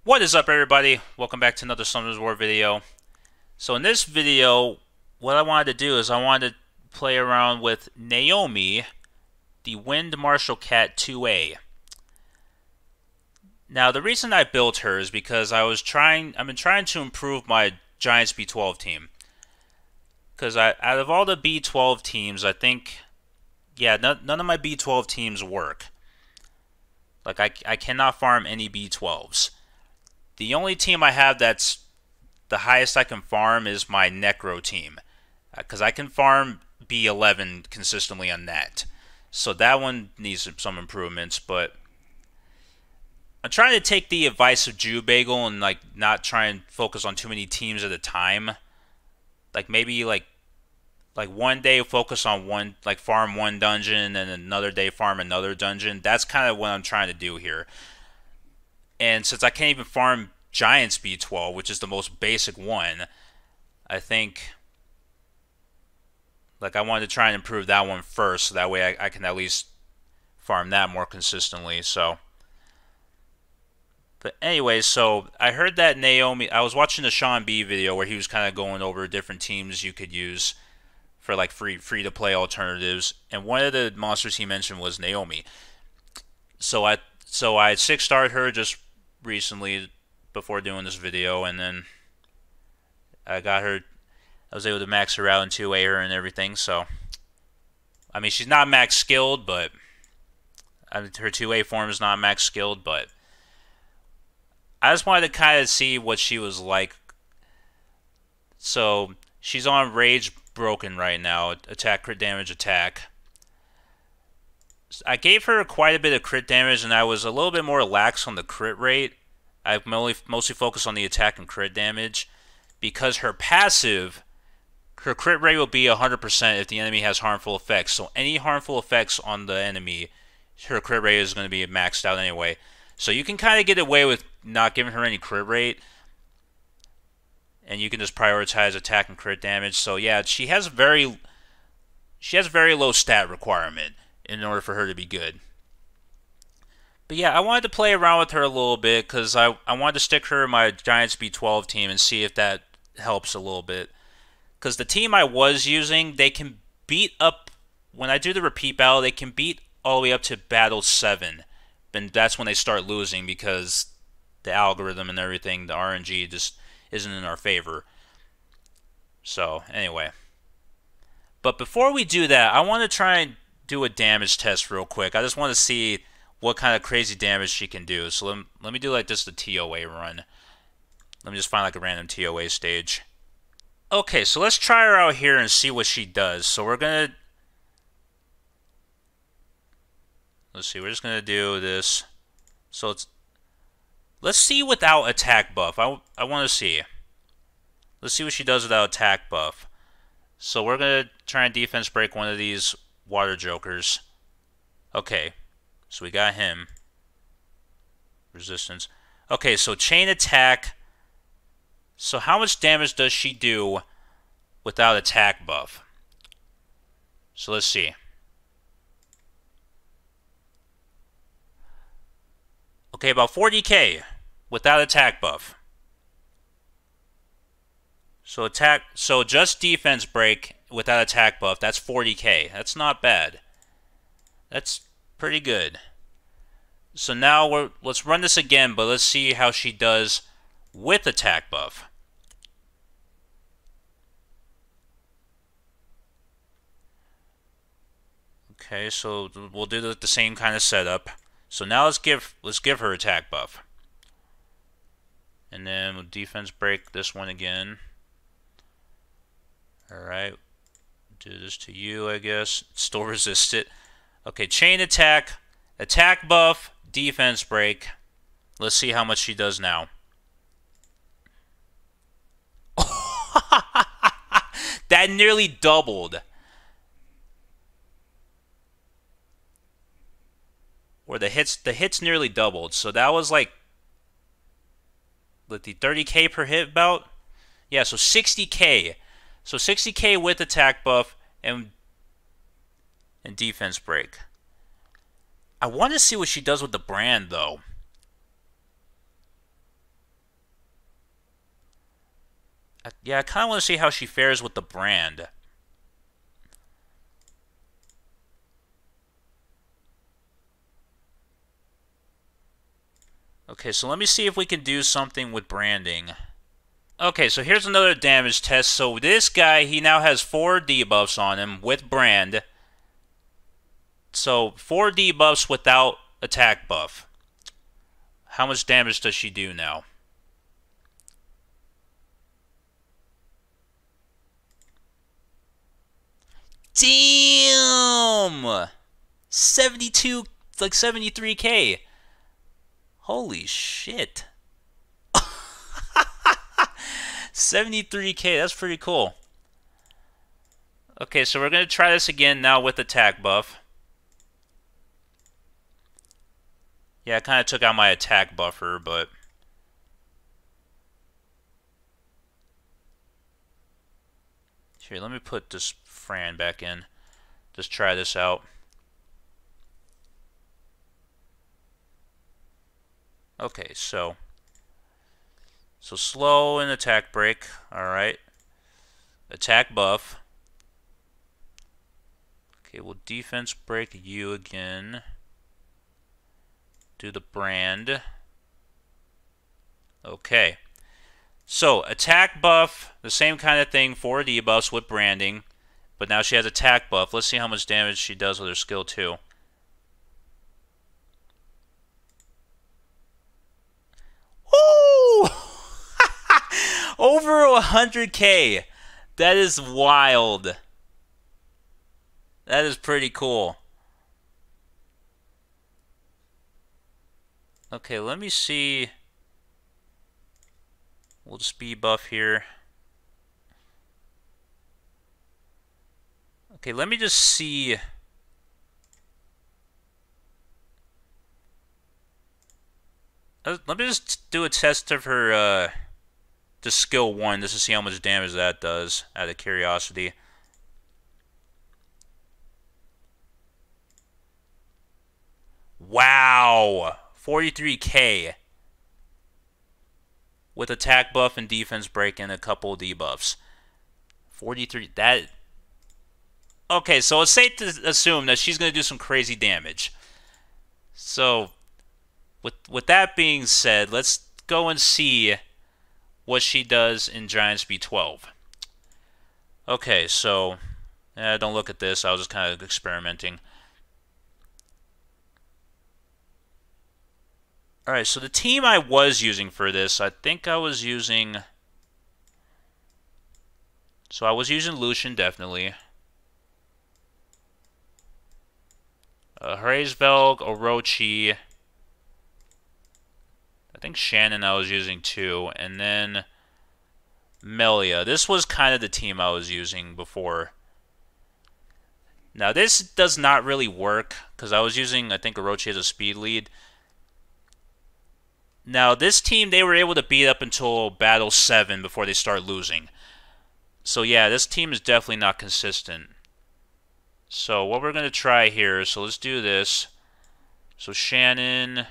What is up, everybody? Welcome back to another Summoners War video. So in this video, what I wanted to do is I wanted to play around with Naomi, the Wind Marshal Cat 2A. Now the reason I built her is because I've been trying to improve my Giants B12 team. Because out of all the B12 teams, I think, yeah, none of my B12 teams work. Like I cannot farm any B12s. The only team I have that's the highest I can farm is my Necro team. Because I can farm B11 consistently on that. So that one needs some improvements, but I'm trying to take the advice of Jew Bagel and not try and focus on too many teams at a time. Maybe one day focus on one, farm one dungeon, and another day farm another dungeon. That's kind of what I'm trying to do here. And since I can't even farm Giants B12, which is the most basic one, I think I wanted to try and improve that one first, so that way I can at least farm that more consistently. But anyway, so I heard that Naomi, I was watching the Sean B video where he was kind of going over different teams you could use for free to play alternatives, and one of the monsters he mentioned was Naomi. So I 6-starred her just recently before doing this video, and then I was able to max her out and 2A her and everything. So I mean, she's not max skilled, but her 2A form is not max skilled, but I just wanted to kind of see what she was like. So she's on Rage Broken right now, attack, crit damage, attack. I gave her quite a bit of crit damage, and I was a little bit more lax on the crit rate. I mostly focused on the attack and crit damage, because her passive, her crit rate will be 100% if the enemy has harmful effects. So any harmful effects on the enemy, her crit rate is going to be maxed out anyway. So you can kind of get away with not giving her any crit rate, and you can just prioritize attack and crit damage. So yeah, she has a very low stat requirement in order for her to be good. But yeah, I wanted to play around with her a little bit because I wanted to stick her in my Giants B12 team and see if that helps a little bit. Because the team I was using, they can beat up, when I do the repeat battle, they can beat all the way up to battle 7. And that's when they start losing because the algorithm and everything, the RNG just isn't in our favor. So anyway, but before we do that, I want to try and do a damage test real quick. I just want to see what kind of crazy damage she can do. So let me do just a TOA run. Let me just find a random TOA stage. Okay, so let's try her out here and see what she does. So we're just gonna do this. So let's see without attack buff. I want to see. Let's see what she does without attack buff. So we're gonna try and defense break one of these water jokers. Okay, so we got him. Resistance. Okay, so chain attack. So how much damage does she do without attack buff? So let's see. Okay, about 40k without attack buff. So just defense break without attack buff, that's 40k. That's not bad. That's pretty good. So now let's run this again, but let's see how she does with attack buff. Okay, so we'll do the same kind of setup. So now let's give her attack buff. And then we'll defense break this one again. Alright. Do this to you, I guess. Still resist it. Okay, chain attack, attack buff, defense break. Let's see how much she does now. That nearly doubled. Where the hits nearly doubled. So that was the 30k per hit about. Yeah, so 60k. So 60k with attack buff and defense break. I want to see what she does with the brand though. Yeah, I kind of want to see how she fares with the brand. Okay, so let me see if we can do something with branding. Okay, so here's another damage test. So this guy, he now has 4 debuffs on him with brand. So 4 debuffs without attack buff. How much damage does she do now? Damn! 72, like 73k. Holy shit. 73k, that's pretty cool. Okay, so we're going to try this again now with attack buff. Yeah, I kind of took out my attack buffer, but... Here, let me put this Fran back in. Just try this out. Okay, so slow and attack break. Alright. Attack buff. Okay, we'll defense break you again. Do the brand. Okay. So, attack buff, the same kind of thing, 4 debuffs with branding. But now she has attack buff. Let's see how much damage she does with her skill 2. Ooh! Over 100k. That is wild. That is pretty cool. Okay, let me see. We'll speed buff here. Okay, let me just see. Let me just do a test of her, the skill 1, just to see how much damage that does, out of curiosity. Wow! 43k. With attack buff and defense break and a couple of debuffs. 43, that... Okay, so it's safe to assume that she's going to do some crazy damage. So, with that being said, let's go and see what she does in Giants B12. Okay, so... don't look at this, I was just kind of experimenting. Alright, so the team I was using for this, I think I was using... So I was using Lucian, definitely. Hraesvelg, Orochi. I think Shannon I was using too. And then Melia. This was kind of the team I was using before. Now this does not really work, because I was using, I think, Orochi as a speed lead. Now this team, they were able to beat up until Battle 7 before they start losing. So yeah, this team is definitely not consistent. So what we're going to try here, so let's do this. So Shannon,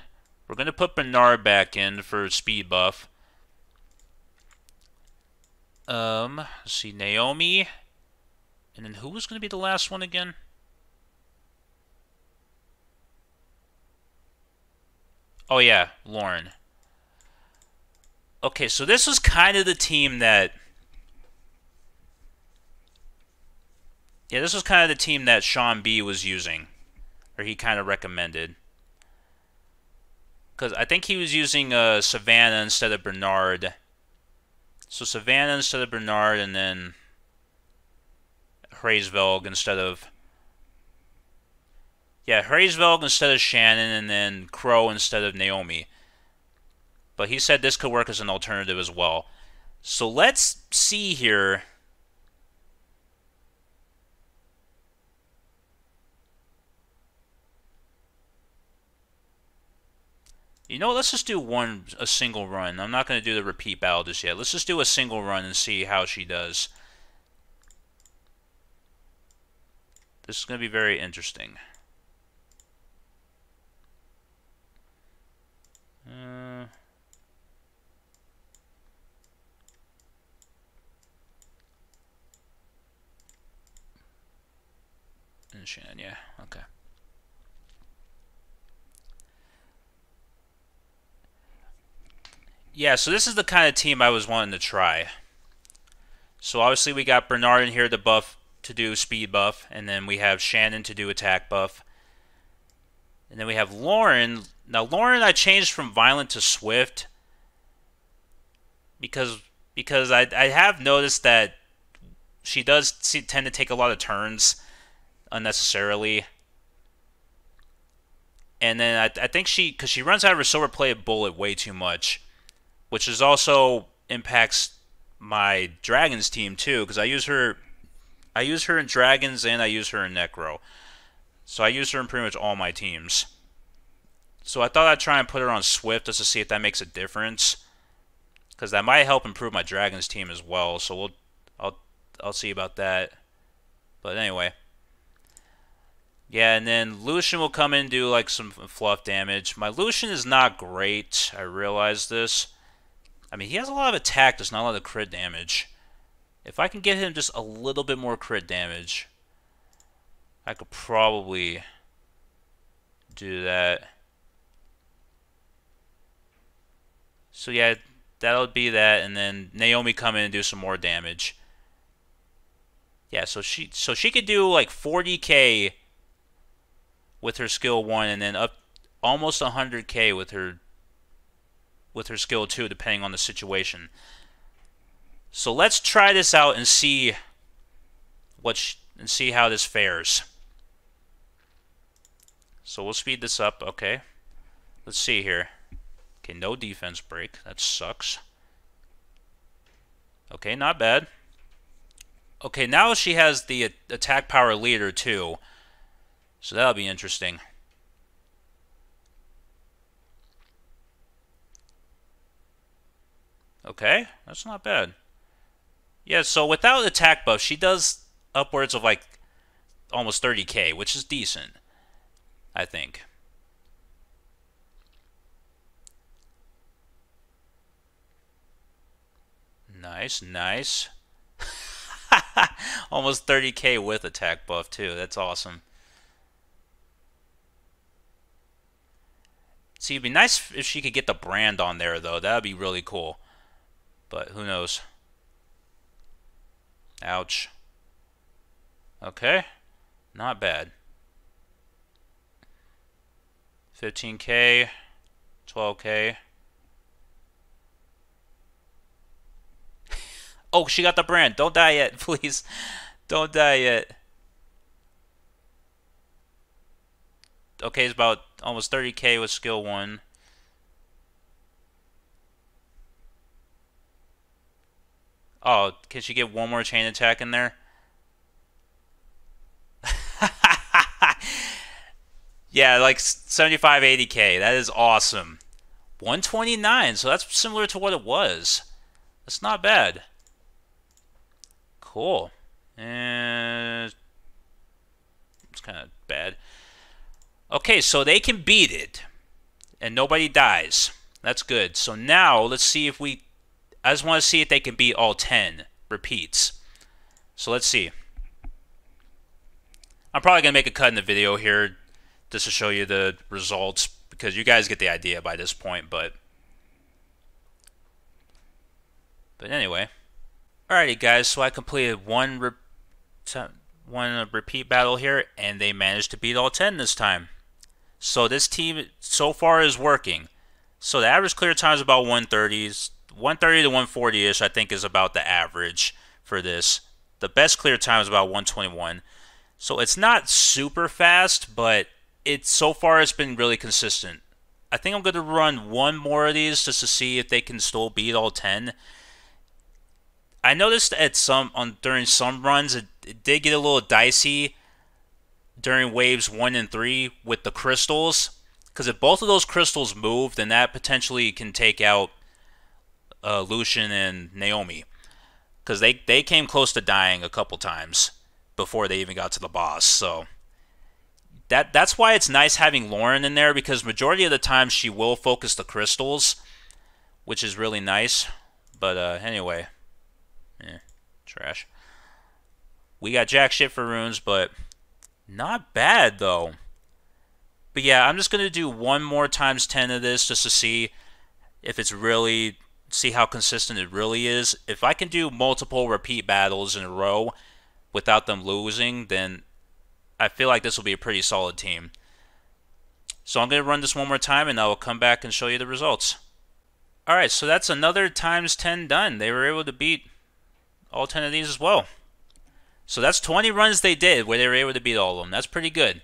we're going to put Bernard back in for speed buff. Let's see, Naomi. And then who was going to be the last one again? Oh yeah, Lauren. Okay, so this was kind of the team that... Yeah, this was kind of the team that Sean B was using. Or he kind of recommended. Because I think he was using Savannah instead of Bernard. So Savannah instead of Bernard, and then Hraesvelg instead of... Yeah, Hraesvelg instead of Shannon, and then Crow instead of Naomi. But he said this could work as an alternative as well. So let's see here... You know what, let's just do a single run. I'm not going to do the repeat battle just yet. Let's just do a single run and see how she does. This is going to be very interesting. Shannon, yeah, okay. Yeah, so this is the kind of team I was wanting to try. So obviously we got Bernard in here to buff, to do speed buff, and then we have Shannon to do attack buff. And then we have Lauren. Now Lauren I changed from violent to swift because I have noticed that she does tend to take a lot of turns unnecessarily. And then I think because she runs out of her silver plated bullet way too much, which is also impacts my Dragons team too, because I use her in Dragons and I use her in Necro. So I use her in pretty much all my teams. So I thought I'd try and put her on Swift just to see if that makes a difference, because that might help improve my Dragons team as well. So I'll see about that. But anyway, yeah, and then Lucian will come in and do like some fluff damage. My Lucian is not great. I realize this. I mean, he has a lot of attack, just not a lot of crit damage. If I can get him just a little bit more crit damage, I could probably do that. So yeah, that'll be that, and then Naomi come in and do some more damage. Yeah, so she could do like 40k with her skill 1, and then up almost 100k with her skill 2, depending on the situation. So let's try this out and see see how this fares. So we'll speed this up. Okay, let's see here. Okay, no defense break. That sucks. Okay, not bad. Okay, now she has the attack power leader too, so that'll be interesting. Okay, that's not bad. Yeah, so without attack buff, she does upwards of like almost 30k, which is decent, I think. Nice, nice. Almost 30k with attack buff too. That's awesome. See, it'd be nice if she could get the brand on there though. That'd be really cool. But who knows? Ouch. Okay. Not bad. 15k, 12k. Oh, she got the brand. Don't die yet, please. Don't die yet. Okay, it's about almost 30k with skill 1. Oh, can she get one more chain attack in there? Yeah, like 75, 80k. That is awesome. 129, so that's similar to what it was. That's not bad. Cool. And it's kind of bad. Okay, so they can beat it, and nobody dies. That's good. So now let's see if we. I just want to see if they can beat all 10 repeats. So let's see. I'm probably gonna make a cut in the video here just to show you the results, because you guys get the idea by this point. But anyway. Alrighty guys, so I completed one repeat battle here, and they managed to beat all 10 this time. So this team so far is working. So the average clear time is about 130s, 130 to 140-ish, I think is about the average for this. The best clear time is about 121. So it's not super fast, but so far it's been really consistent. I think I'm going to run one more of these just to see if they can still beat all 10. I noticed during some runs it did get a little dicey during waves 1 and 3 with the crystals, because if both of those crystals move, then that potentially can take out Lucian and Naomi, because they came close to dying a couple times before they even got to the boss. So that's why it's nice having Lauren in there, because majority of the time she will focus the crystals, which is really nice. But anyway. Trash. We got jack shit for runes, but Not bad though. But yeah, I'm just gonna do one more times 10 of this just to see if it's really see how consistent it really is. If I can do multiple repeat battles in a row without them losing, then I feel like this will be a pretty solid team. So I'm going to run this one more time and I will come back and show you the results. Alright, so that's another times 10 done. They were able to beat all 10 of these as well. So that's 20 runs they did where they were able to beat all of them. That's pretty good.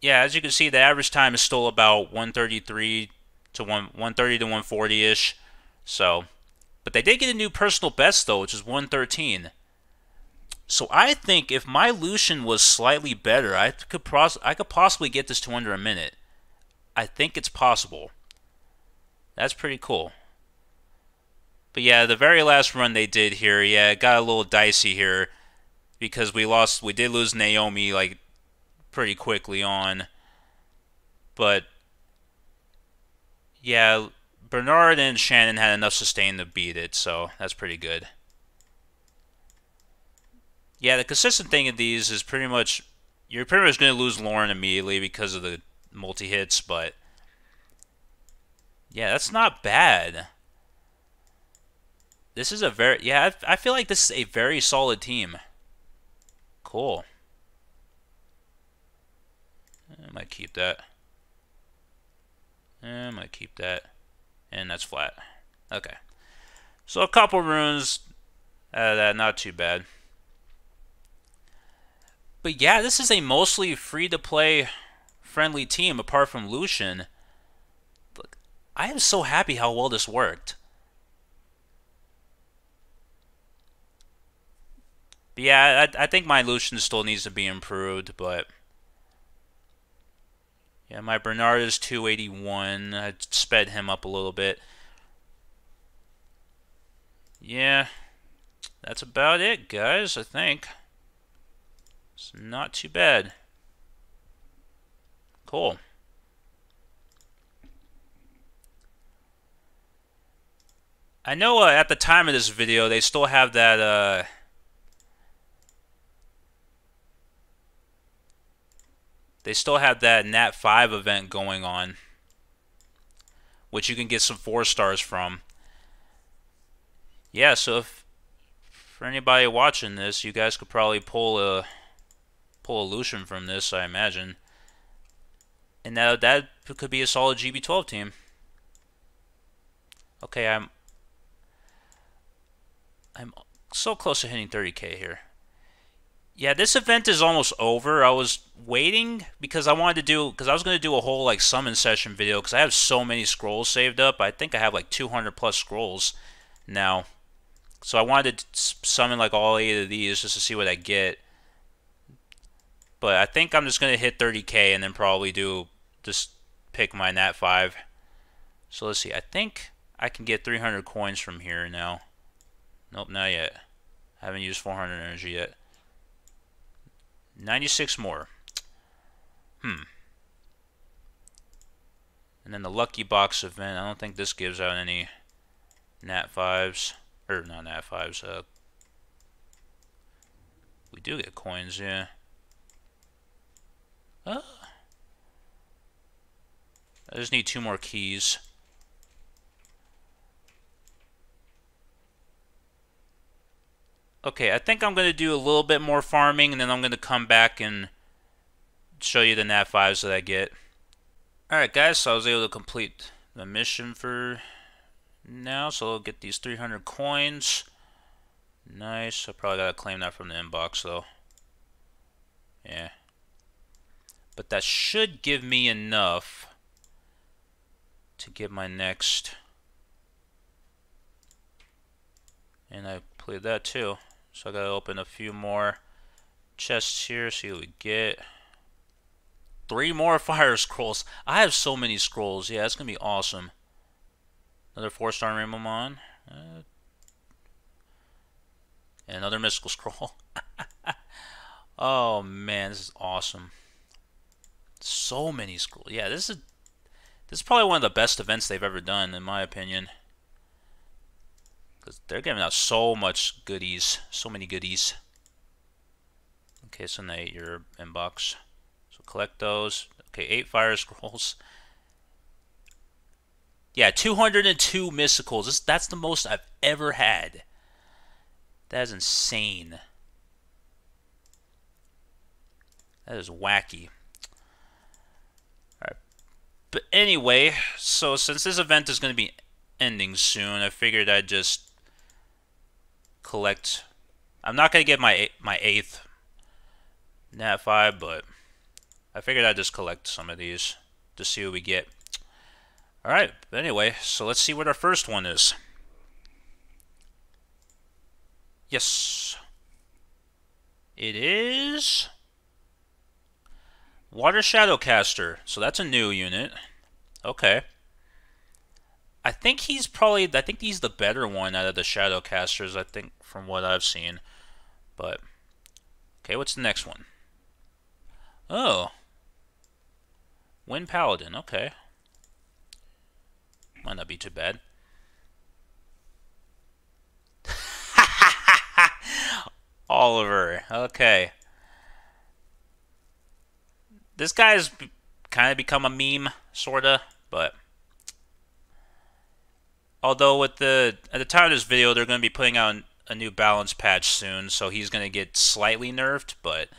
Yeah, as you can see, the average time is still about 133 to 130 to 140-ish. So, but they did get a new personal best though, which is 113. So I think if my Lucian was slightly better, I could possibly get this to under a minute. I think it's possible. That's pretty cool. But yeah, the very last run they did here, yeah, it got a little dicey here because we did lose Naomi like pretty quickly on. But yeah, Bernard and Shannon had enough sustain to beat it, so that's pretty good. Yeah, the consistent thing of these is you're pretty much going to lose Lauren immediately because of the multi-hits, but yeah, that's not bad. This is I feel like this is a very solid team. Cool. I might keep that. I might keep that. And that's flat. Okay. So a couple runes out of that, not too bad. But yeah, this is a mostly free-to-play friendly team apart from Lucian. Look, I am so happy how well this worked. But yeah, I think my Lucian still needs to be improved, but yeah, my Bernard is 281. I sped him up a little bit. Yeah, that's about it, guys, I think. It's not too bad. Cool. I know at the time of this video, they still have that, Nat 5 event going on, which you can get some 4 stars from. Yeah, so if for anybody watching this, you guys could probably pull a Lucian from this, I imagine. And that could be a solid GB12 team. Okay, I'm so close to hitting 30k here. Yeah, this event is almost over. I was waiting because I was going to do a whole like summon session video because I have so many scrolls saved up. I think I have like 200 plus scrolls now. So I wanted to summon like all 8 of these just to see what I get. But I think I'm just going to hit 30k and then probably just pick my Nat 5. So let's see. I think I can get 300 coins from here now. Nope, not yet. I haven't used 400 energy yet. 96 more. And then the Lucky Box event. I don't think this gives out any Nat 5s. Or not Nat 5s. We do get coins, yeah. I just need 2 more keys. Okay, I think I'm going to do a little bit more farming, and then I'm going to come back and show you the Nat 5s that I get. Alright guys, so I was able to complete the mission for now, so I'll get these 300 coins. Nice, I probably got to claim that from the inbox though. Yeah. But that should give me enough to get my next. And I played that too. So I gotta open a few more chests here, see what we get. 3 more fire scrolls. I have so many scrolls. Yeah, it's gonna be awesome. Another 4-star Rainbow Mon. And another mystical scroll. Oh man, this is awesome. So many scrolls. Yeah, this is probably one of the best events they've ever done, in my opinion. Because they're giving out so much goodies. So many goodies. Okay, so now your inbox. So collect those. Okay, 8 fire scrolls. Yeah, 202 mysticals. That's the most I've ever had. That is insane. That is wacky. Alright. But anyway, so since this event is going to be ending soon, I figured I'd just collect. I'm not going to get my 8th Nat 5, but I figured I'd just collect some of these to see what we get. Alright, but anyway, so let's see what our first one is. Yes. It is Water Shadowcaster. So that's a new unit. Okay. I think he's the better one out of the Shadowcasters, I think, from what I've seen. But, okay, what's the next one? Oh. Wind Paladin, okay. Might not be too bad. Oliver, okay. This guy's kind of become a meme, sorta, but although at the time of this video, they're going to be putting out a new balance patch soon, so he's going to get slightly nerfed, but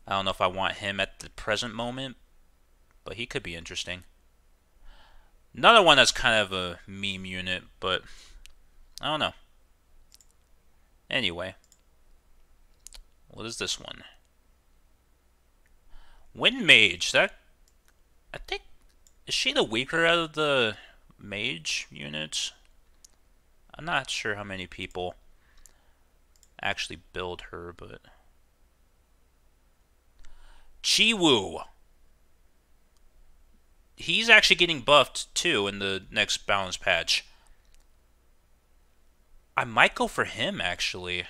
I don't know if I want him at the present moment, but he could be interesting. Another one that's kind of a meme unit, but I don't know. Anyway, what is this one? Wind Mage. That, I think, is she the weaker out of the mage units? I'm not sure how many people actually build her, but Chiwu. He's actually getting buffed too in the next balance patch. I might go for him actually,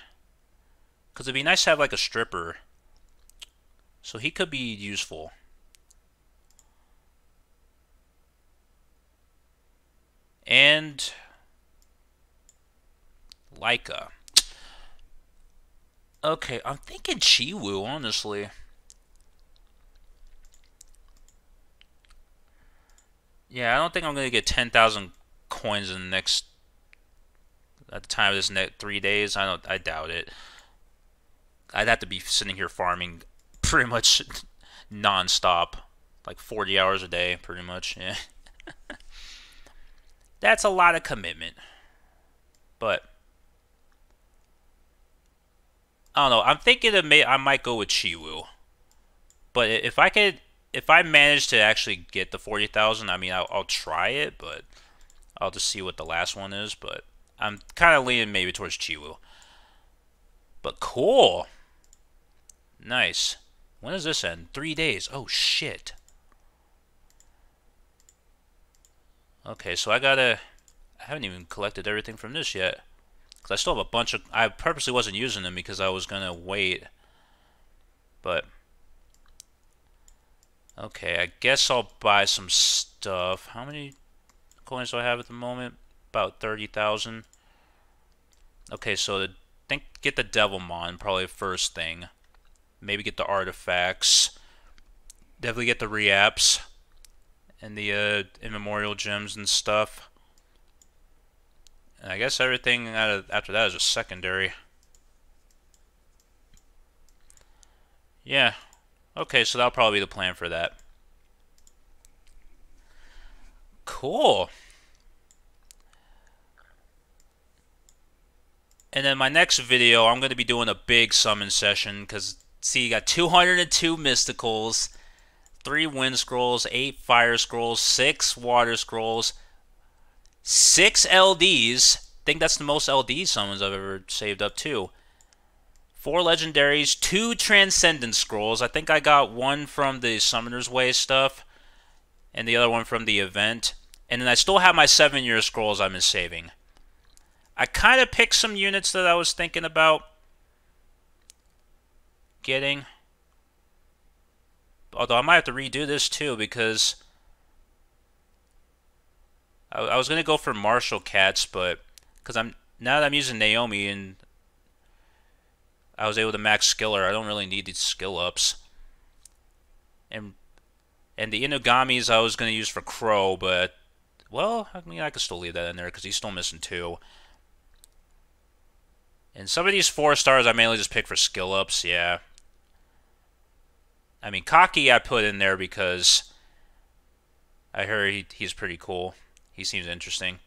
because it'd be nice to have like a stripper. So he could be useful. And Leica. Okay, I'm thinking Chiwu, honestly. Yeah, I don't think I'm going to get 10,000 coins in the next, at the time of this next 3 days. I doubt it. I'd have to be sitting here farming pretty much non-stop, like 40 hours a day, pretty much. Yeah. That's a lot of commitment. But I don't know. I'm thinking I might go with Chiwu. But if I manage to actually get the 40,000, I mean, I'll try it, but I'll just see what the last one is. But I'm kind of leaning maybe towards Chiwu. But cool. Nice. When does this end? 3 days. Oh, shit. Okay, so I haven't even collected everything from this yet. Because I still have a bunch of... I purposely wasn't using them because I was going to wait. But... okay, I guess I'll buy some stuff. How many coins do I have at the moment? About 30,000. Okay, so get the Devilmon, probably the first thing. Maybe get the artifacts. Definitely get the reaps. And the immemorial gems and stuff. And I guess everything after that is just secondary. Yeah. Okay, so that'll probably be the plan for that. Cool. And then my next video, I'm going to be doing a big summon session. Because, see, you got 202 mysticals, 3 wind scrolls, 8 fire scrolls, 6 water scrolls, 6 LDs. I think that's the most LD summons I've ever saved up too. 4 legendaries, 2 transcendent scrolls. I think I got one from the Summoner's Way stuff, and the other one from the event. And then I still have my 7-year scrolls I've been saving. I kind of picked some units that I was thinking about getting. Although I might have to redo this too, because I was going to go for Martial Cats, but because now that I'm using Naomi, and I was able to max skiller. I don't really need these skill ups. And the Inugamis I was going to use for Crow, but, well, I mean, I could still leave that in there because he's still missing 2. And some of these 4 stars I mainly just pick for skill ups, yeah. I mean, Cocky I put in there because I heard he's pretty cool. He seems interesting.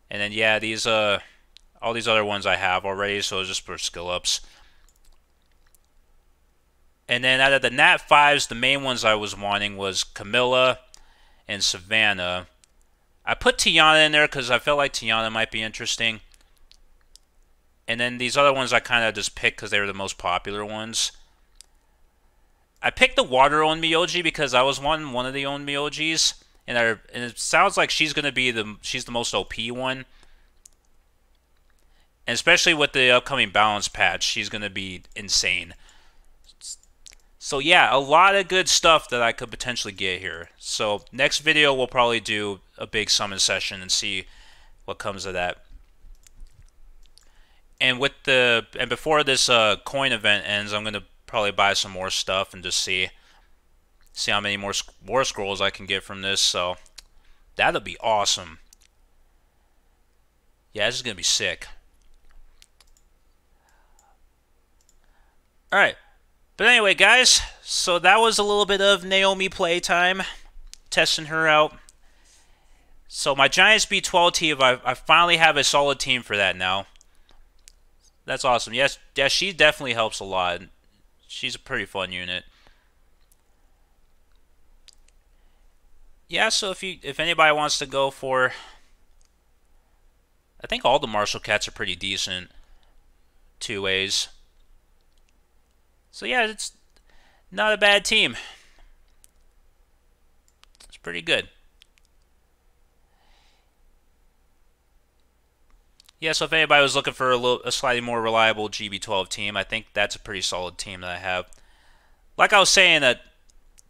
And then, yeah, these, all these other ones I have already, so it's just for skill ups. And then out of the Nat 5s, the main ones I was wanting was Camilla and Savannah. I put Tiana in there because I felt like Tiana might be interesting. And then these other ones I kind of just picked because they were the most popular ones. I picked the Water Onmyoji because I was wanting one of the Onmyojis. And it sounds like she's going to be the most OP one. And especially with the upcoming balance patch, she's going to be insane. So yeah, a lot of good stuff that I could potentially get here. So next video we'll probably do a big summon session and see what comes of that. And before this coin event ends, I'm gonna probably buy some more stuff and just see how many more war scrolls I can get from this. So that'll be awesome. Yeah, this is gonna be sick. All right. But anyway, guys, so that was a little bit of Naomi playtime, testing her out. So my Giants B12 team, I finally have a solid team for that now. That's awesome. Yes, she definitely helps a lot. She's a pretty fun unit. Yeah, so if anybody wants to go for, I think all the Marshall Cats are pretty decent 2As. So yeah, it's not a bad team. It's pretty good. Yeah, so if anybody was looking for a slightly more reliable GB12 team, I think that's a pretty solid team that I have. Like I was saying, that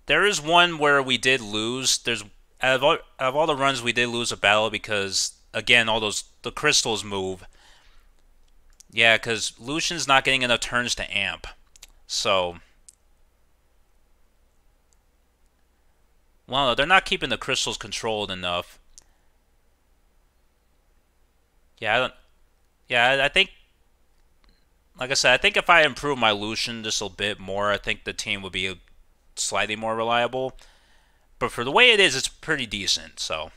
there is one where we did lose. There's out of all the runs we did lose a battle because again the crystals move. Yeah, because Lucian's not getting enough turns to amp. So, well, they're not keeping the crystals controlled enough. Yeah, I think, like I said, I think if I improve my Lucian just a bit more, I think the team would be slightly more reliable. But for the way it is, it's pretty decent. So,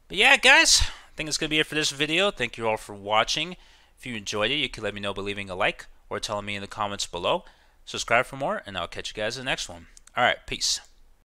but yeah, guys, I think it's gonna be it for this video. Thank you all for watching. If you enjoyed it, you can let me know by leaving a like or telling me in the comments below. Subscribe for more, and I'll catch you guys in the next one. All right, peace.